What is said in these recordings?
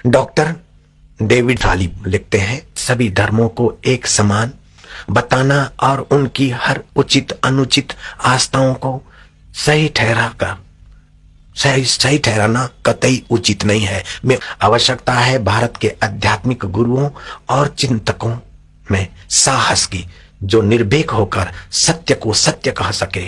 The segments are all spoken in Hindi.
डॉक्टर डेविड तालिब लिखते हैं, सभी धर्मों को एक समान बताना और उनकी हर उचित अनुचित आस्थाओं को सही ठहराना कतई उचित नहीं है। में आवश्यकता है भारत के आध्यात्मिक गुरुओं और चिंतकों में साहस की, जो निर्भीक होकर सत्य को सत्य कह सके।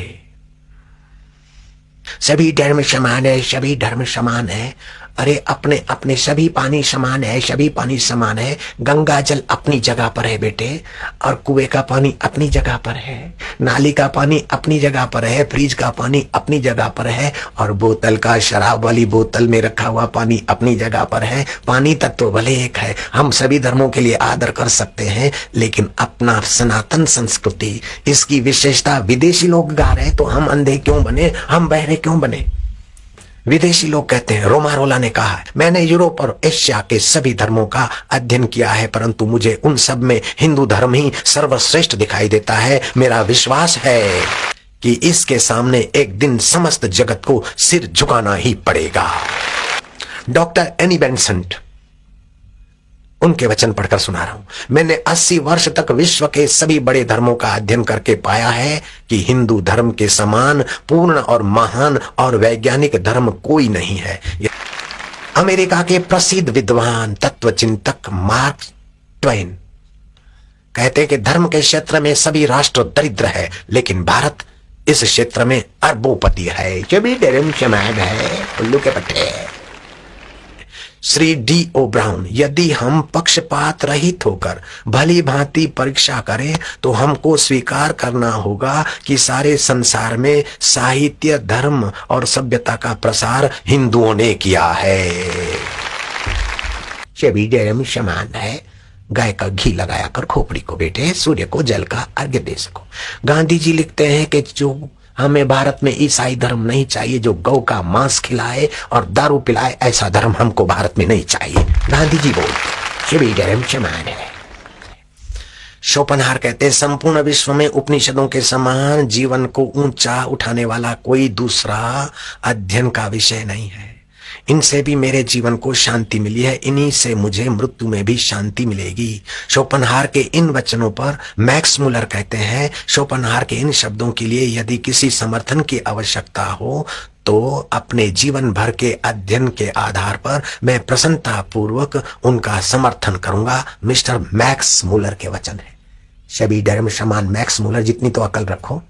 सभी धर्म समान है, सभी धर्म समान है। अरे अपने अपने सभी पानी समान है, सभी पानी समान है। गंगा जल अपनी जगह पर है बेटे, और कुएं का पानी अपनी जगह पर है, नाली का पानी अपनी जगह पर है, फ्रिज का पानी अपनी जगह पर है, और बोतल का शराब वाली बोतल में रखा हुआ पानी अपनी जगह पर है। पानी तत्व भले एक है, हम सभी धर्मों के लिए आदर कर सकते हैं, लेकिन अपना सनातन संस्कृति, इसकी विशेषता विदेशी लोग गा रहे हैं तो हम अंधे क्यों बने, हम बहरे क्यों बने? विदेशी लोग कहते हैं, रोमारोला ने कहा है, मैंने यूरोप और एशिया के सभी धर्मों का अध्ययन किया है, परंतु मुझे उन सब में हिंदू धर्म ही सर्वश्रेष्ठ दिखाई देता है। मेरा विश्वास है कि इसके सामने एक दिन समस्त जगत को सिर झुकाना ही पड़ेगा। डॉक्टर एनी बेसेंट, उनके वचन पढ़कर सुना रहा हूं। मैंने 80 वर्ष तक विश्व के सभी बड़े धर्मों का अध्ययन करके पाया है कि हिंदू धर्म के समान पूर्ण और महान और वैज्ञानिक धर्म कोई नहीं है। अमेरिका के प्रसिद्ध विद्वान तत्वचिंतक मार्क ट्वेन कहते हैं कि धर्म के क्षेत्र में सभी राष्ट्र दरिद्र है, लेकिन भारत इस क्षेत्र में अरबोपति है। सभी धर्म समान है, उल्लू के पट्टे। श्री डी ओ ब्राउन, यदि हम पक्षपात रहित होकर भली भांति परीक्षा करें तो हमको स्वीकार करना होगा कि सारे संसार में साहित्य, धर्म और सभ्यता का प्रसार हिंदुओं ने किया है। सभी धर्म समान है। गाय का घी लगाया कर खोपड़ी को बेटे, सूर्य को जल का अर्घ्य दे सको। गांधी जी लिखते हैं कि जो हमें भारत में ईसाई धर्म नहीं चाहिए, जो गौ का मांस खिलाए और दारू पिलाए, ऐसा धर्म हमको भारत में नहीं चाहिए। गांधी जी बोलते सभी धर्म समान है। शोपनहार कहते हैं, संपूर्ण विश्व में उपनिषदों के समान जीवन को ऊंचा उठाने वाला कोई दूसरा अध्ययन का विषय नहीं है। इनसे भी मेरे जीवन को शांति मिली है, इन्हीं से मुझे मृत्यु में भी शांति मिलेगी। शोपनहार के इन वचनों पर मैक्स मुलर कहते हैं, शोपनहार के इन शब्दों के लिए यदि किसी समर्थन की आवश्यकता हो तो अपने जीवन भर के अध्ययन के आधार पर मैं प्रसन्नता पूर्वक उनका समर्थन करूंगा। मिस्टर मैक्स मुलर के वचन है। सभी धर्म समान। मैक्स मुलर जितनी तो अकल रखो,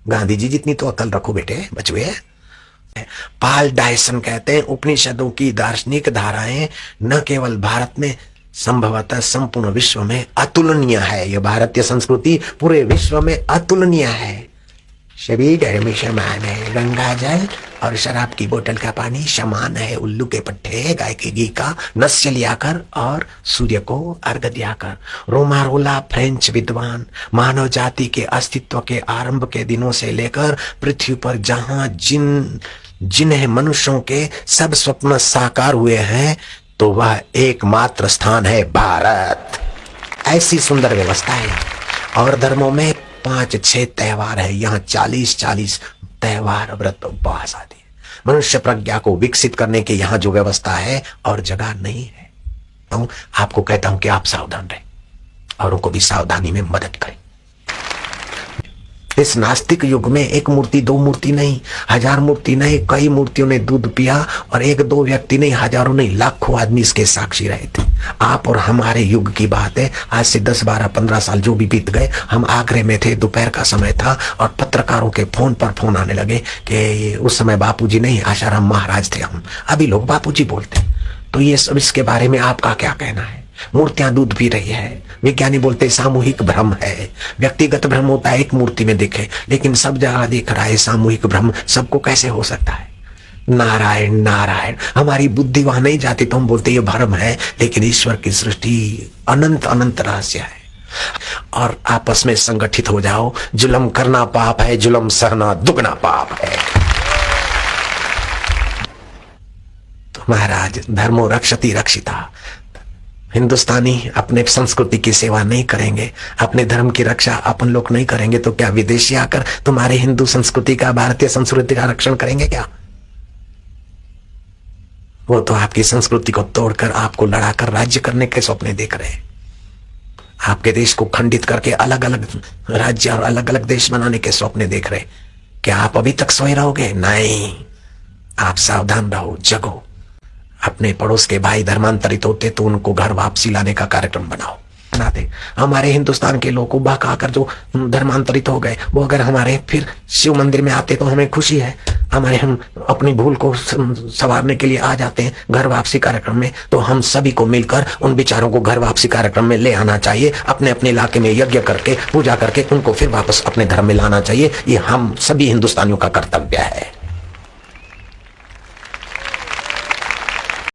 गांधी जी जितनी तो अकल रखो बेटे, बचवे। पाल डायसन कहते हैं, उपनिषदों की दार्शनिक धाराएं न केवल भारत में संभवतः संपूर्ण विश्व में अतुलनीय है। यह भारतीय संस्कृति पूरे विश्व में अतुलनीय है। सभी धर्म समान है। गंगा जल और शराब की बोतल का पानी समान है। उल्लू के पट्टे, गाय के घी का नस्य लियाकर और सूर्य को अर्घ दियाकर। रोमारोला फ्रेंच विद्वान, मानव जाति के अस्तित्व के आरंभ के दिनों से लेकर पृथ्वी पर जहां जिन्हें मनुष्यों के सब स्वप्न साकार हुए हैं, तो वह एकमात्र स्थान है भारत। ऐसी सुंदर व्यवस्था है। और धर्मों में 5-6 त्योहार है, यहाँ 40-40 त्योहार, व्रत, उपवास आदि। मनुष्य प्रज्ञा को विकसित करने की यहाँ जो व्यवस्था है और जगह नहीं है। तो आपको कहता हूं कि आप सावधान रहें, औरों को भी सावधानी में मदद करें। इस नास्तिक युग में एक मूर्ति, 2 मूर्ति नहीं, 1000 मूर्ति नहीं, कई मूर्तियों ने दूध पिया और 1-2 व्यक्ति नहीं, हजारों नहीं, लाखों आदमी इसके साक्षी रहे थे। आप और हमारे युग की बात है। आज से 10, 12, 15 साल जो भी बीत गए, हम आगरे में थे, दोपहर का समय था और पत्रकारों के फोन पर फोन आने लगे कि उस समय बापूजी नहीं, आशाराम महाराज थे हम। अभी लोग बापूजी बोलते। तो ये सब, इसके बारे में आपका क्या कहना है? मूर्तियां दूध पी रही है। विज्ञानी बोलते सामूहिक भ्रम है। व्यक्तिगत भ्रम होता है, एक मूर्ति में दिखे, लेकिन सब जगह दिख रहा है सामूहिक भ्रम। सबको कैसे हो सकता है? नारायण नारायण। हमारी बुद्धि वहां नहीं जाती तो हम बोलते ये भ्रम है, लेकिन ईश्वर की सृष्टि अनंत अनंत रहस्य है। और आपस में संगठित हो जाओ। जुल्म करना पाप है, जुल्म सहना दुगना पाप है। तो महाराज, धर्मो रक्षति रक्षिता। हिंदुस्तानी अपने संस्कृति की सेवा नहीं करेंगे, अपने धर्म की रक्षा अपन लोग नहीं करेंगे, तो क्या विदेशी आकर तुम्हारे हिंदू संस्कृति का, भारतीय संस्कृति का रक्षण करेंगे क्या? वो तो आपकी संस्कृति को तोड़कर आपको लड़ाकर राज्य करने के सपने देख रहे हैं, आपके देश को खंडित करके अलग अलग राज्य और अलग अलग देश बनाने के सपने देख रहे हैं। क्या आप अभी तक सोए रहोगे? नहीं, आप सावधान रहो, जगो। अपने पड़ोस के भाई धर्मांतरित होते तो उनको घर वापसी लाने का कार्यक्रम बनाओ, बनाते। हमारे हिंदुस्तान के लोग को बहकाकर जो धर्मांतरित हो गए, वो अगर हमारे फिर शिव मंदिर में आते तो हमें खुशी है। हमारे हम अपनी भूल को संवारने के लिए आ जाते हैं घर वापसी कार्यक्रम में, तो हम सभी को मिलकर उन विचारों को घर वापसी कार्यक्रम में ले आना चाहिए। अपने अपने इलाके में यज्ञ करके पूजा करके उनको फिर वापस अपने धर्म में लाना चाहिए। ये हम सभी हिंदुस्तानियों का कर्तव्य है।